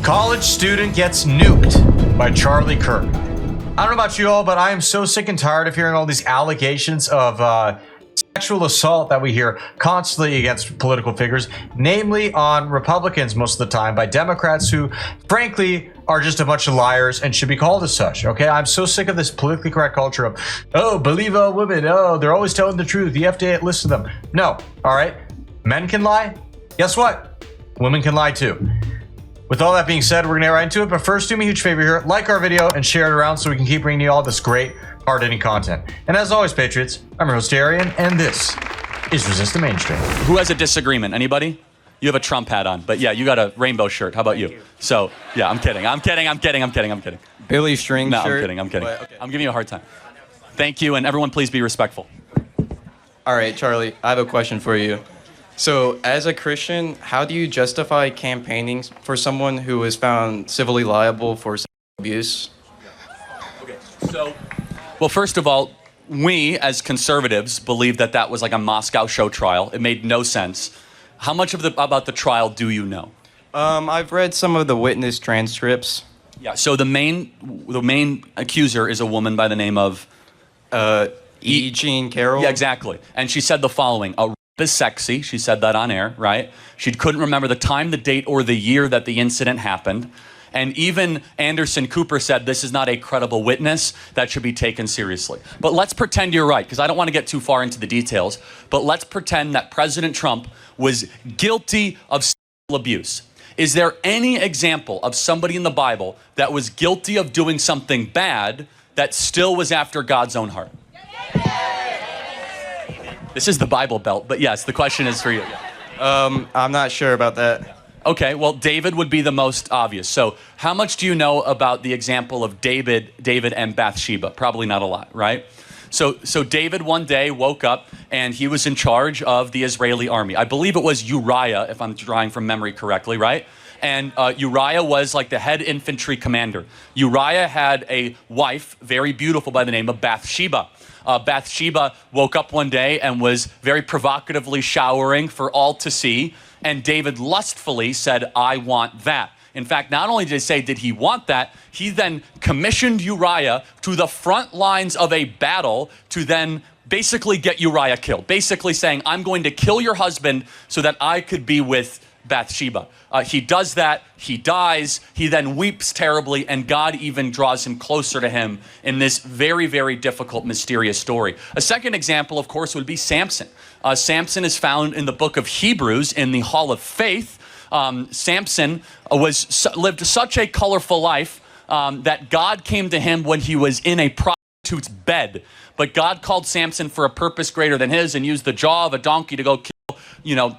College student gets nuked by Charlie Kirk. I don't know about you all, but I am so sick and tired of hearing all these allegations of sexual assault that we hear constantly against political figures, namely on Republicans most of the time by Democrats who, frankly, are just a bunch of liars and should be called as such. Okay, I'm so sick of this politically correct culture of, oh, believe all women. Oh, they're always telling the truth. You have to listen to them. No, all right. Men can lie. Guess what? Women can lie too. With all that being said, we're going to get right into it. But first, do me a huge favor here. Like our video and share it around so we can keep bringing you all this great, hard-hitting content. And as always, Patriots, I'm your host, Darian, and this is Resist the Mainstream. Who has a disagreement? Anybody? You have a Trump hat on, but yeah, you got a rainbow shirt. How about you? So, yeah, I'm kidding. Billy String No, shirt. I'm kidding. But, okay. I'm giving you a hard time. Thank you, and everyone please be respectful. All right, Charlie, I have a question for you. So, as a Christian, how do you justify campaigning for someone who was found civilly liable for sexual abuse? Okay, so, well, first of all, we as conservatives believe that that was like a Moscow show trial. It made no sense. How much about the trial do you know? I've read some of the witness transcripts. Yeah, so the main accuser is a woman by the name of E. Jean Carroll. Yeah, exactly. And she said the following: a rape is sexy. She said that on air, right? She couldn't remember the time, the date, or the year that the incident happened. And even Anderson Cooper said this is not a credible witness that should be taken seriously. But let's pretend you're right, because I don't want to get too far into the details. But let's pretend that President Trump was guilty of sexual abuse. Is there any example of somebody in the Bible that was guilty of doing something bad that still was after God's own heart? This is the Bible Belt, but yes, the question is for you. I'm not sure about that. Okay, well, David would be the most obvious. So how much do you know about the example of David and Bathsheba? Probably not a lot, right? So David one day woke up and he was in charge of the Israeli army. I believe it was Uriah, if I'm drawing from memory correctly, right? And Uriah was like the head infantry commander. Uriah had a wife, very beautiful, by the name of Bathsheba. Bathsheba woke up one day and was very provocatively showering for all to see. And David lustfully said, I want that. In fact, not only did he say, did he want that, he then commissioned Uriah to the front lines of a battle to then basically get Uriah killed. Basically saying, I'm going to kill your husband so that I could be with Bathsheba. He does that, he dies, he then weeps terribly, and God even draws him closer to him in this very, very difficult, mysterious story. A second example, of course, would be Samson. Samson is found in the book of Hebrews in the Hall of Faith. Samson lived such a colorful life that God came to him when he was in a prostitute's bed. But God called Samson for a purpose greater than his and used the jaw of a donkey to go kill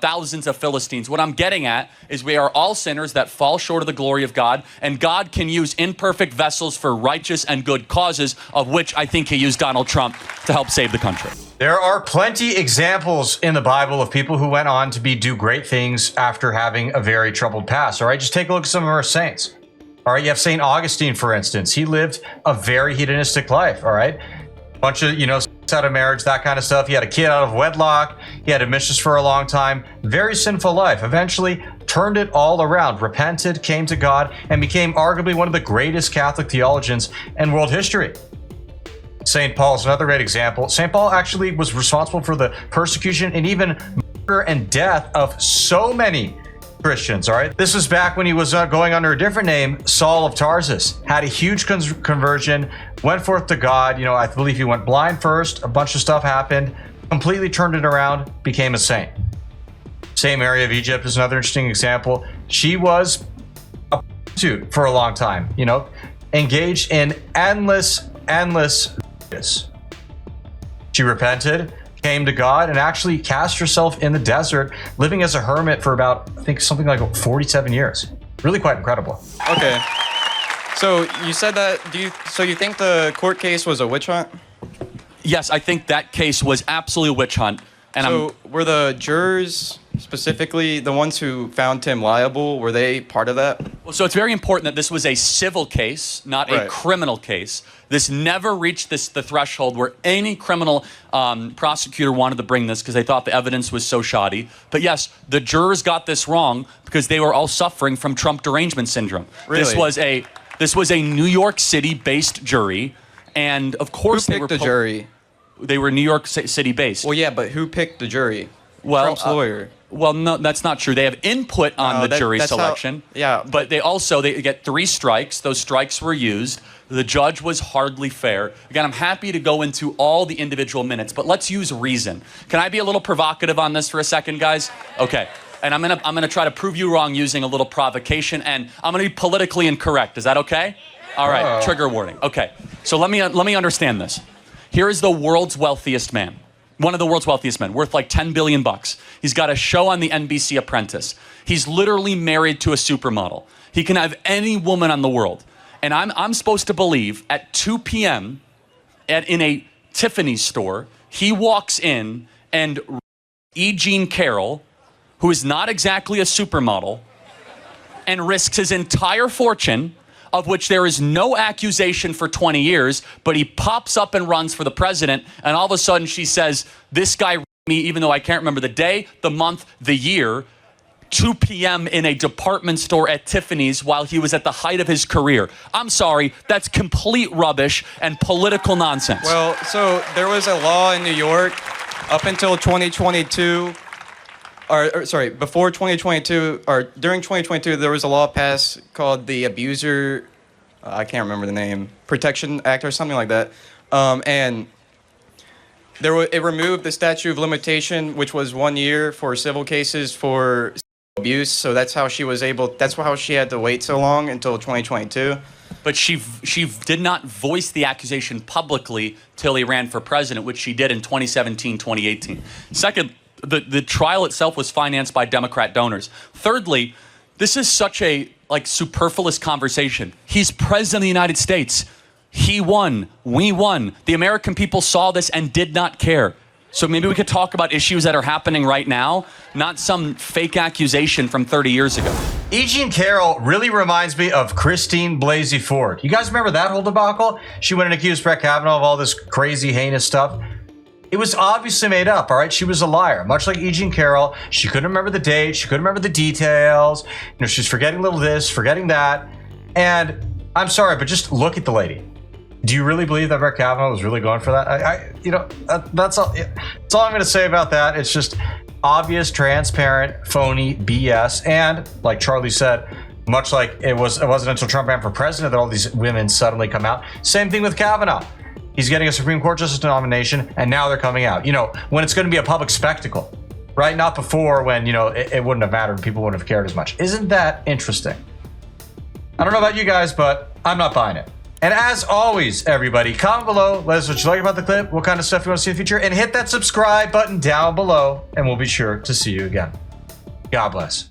thousands of Philistines. What I'm getting at is we are all sinners that fall short of the glory of God, and God can use imperfect vessels for righteous and good causes, of which I think he used Donald Trump to help save the country. There are plenty examples in the Bible of people who went on to do great things after having a very troubled past. All right, just take a look at some of our saints. All right, you have St. Augustine, for instance. He lived a very hedonistic life, all right? Bunch of, sex out of marriage, that kind of stuff. He had a kid out of wedlock. He had a mistress for a long time. Very sinful life. Eventually turned it all around, repented, came to God, and became arguably one of the greatest Catholic theologians in world history. St. Paul is another great example. St. Paul actually was responsible for the persecution and even murder and death of so many Christians, all right? This was back when he was going under a different name, Saul of Tarsus. Had a huge conversion, went forth to God. I believe he went blind first. A bunch of stuff happened, completely turned it around, became a saint. Same area of Egypt is another interesting example. She was a prostitute for a long time, engaged in endless. She repented, came to God, and actually cast herself in the desert, living as a hermit for about, I think, something like 47 years. Really quite incredible. Okay. So you said that, so you think the court case was a witch hunt? Yes, I think that case was absolutely a witch hunt. And were the jurors, specifically the ones who found him liable, were they part of that? So it's very important that this was a civil case, not a criminal case. This never reached the threshold where any criminal prosecutor wanted to bring this because they thought the evidence was so shoddy. But yes, the jurors got this wrong because they were all suffering from Trump derangement syndrome. Really? This was a New York City-based jury, and of course Who picked the jury? They were New York City-based. Well, yeah, but who picked the jury? Well, Trump's lawyer. Well, no, that's not true. They have input on the jury selection. But they get 3 strikes. Those strikes were used. The judge was hardly fair. Again, I'm happy to go into all the individual minutes, but let's use reason. Can I be a little provocative on this for a second, guys? Okay. And I'm gonna try to prove you wrong using a little provocation, and I'm gonna be politically incorrect. Is that okay? All right. Trigger warning. Okay. So let me understand this. Here is the world's wealthiest man. One of the world's wealthiest men, worth like $10 billion. He's got a show on the NBC Apprentice. He's literally married to a supermodel. He can have any woman on the world. And I'm supposed to believe at 2 p.m. in a Tiffany's store, he walks in and E. Jean Carroll, who is not exactly a supermodel, and risks his entire fortune, of which there is no accusation for 20 years, but he pops up and runs for the president, and all of a sudden she says, this guy me, even though I can't remember the day, the month, the year, 2 p.m. in a department store at Tiffany's while he was at the height of his career. I'm sorry, that's complete rubbish and political nonsense. Well, so there was a law in New York up until 2022, before 2022, or during 2022, there was a law passed called the Abuser, I can't remember the name, Protection Act or something like that. And it removed the statute of limitation, which was 1 year for civil cases for abuse. So that's how she had to wait so long until 2022. But she did not voice the accusation publicly till he ran for president, which she did in 2017, 2018. Second, the trial itself was financed by Democrat donors. Thirdly, this is such a superfluous conversation. He's president of the United States. He won. We won. The American people saw this and did not care. So maybe we could talk about issues that are happening right now, not some fake accusation from 30 years ago. E. Jean Carroll really reminds me of Christine Blasey Ford. You guys remember that whole debacle? She went and accused Brett Kavanaugh of all this crazy, heinous stuff. It was obviously made up, all right? She was a liar. Much like E. Jean Carroll, she couldn't remember the date. She couldn't remember the details. She's forgetting little this, forgetting that. And I'm sorry, but just look at the lady. Do you really believe that Brett Kavanaugh was really going for that? That's all. That's all I'm going to say about that. It's just obvious, transparent, phony BS. And like Charlie said, much like it wasn't until Trump ran for president that all these women suddenly come out. Same thing with Kavanaugh. He's getting a Supreme Court justice nomination, and now they're coming out. When it's going to be a public spectacle, right? Not before when, it wouldn't have mattered. People wouldn't have cared as much. Isn't that interesting? I don't know about you guys, but I'm not buying it. And as always, everybody, comment below. Let us know what you like about the clip, what kind of stuff you want to see in the future, and hit that subscribe button down below, and we'll be sure to see you again. God bless.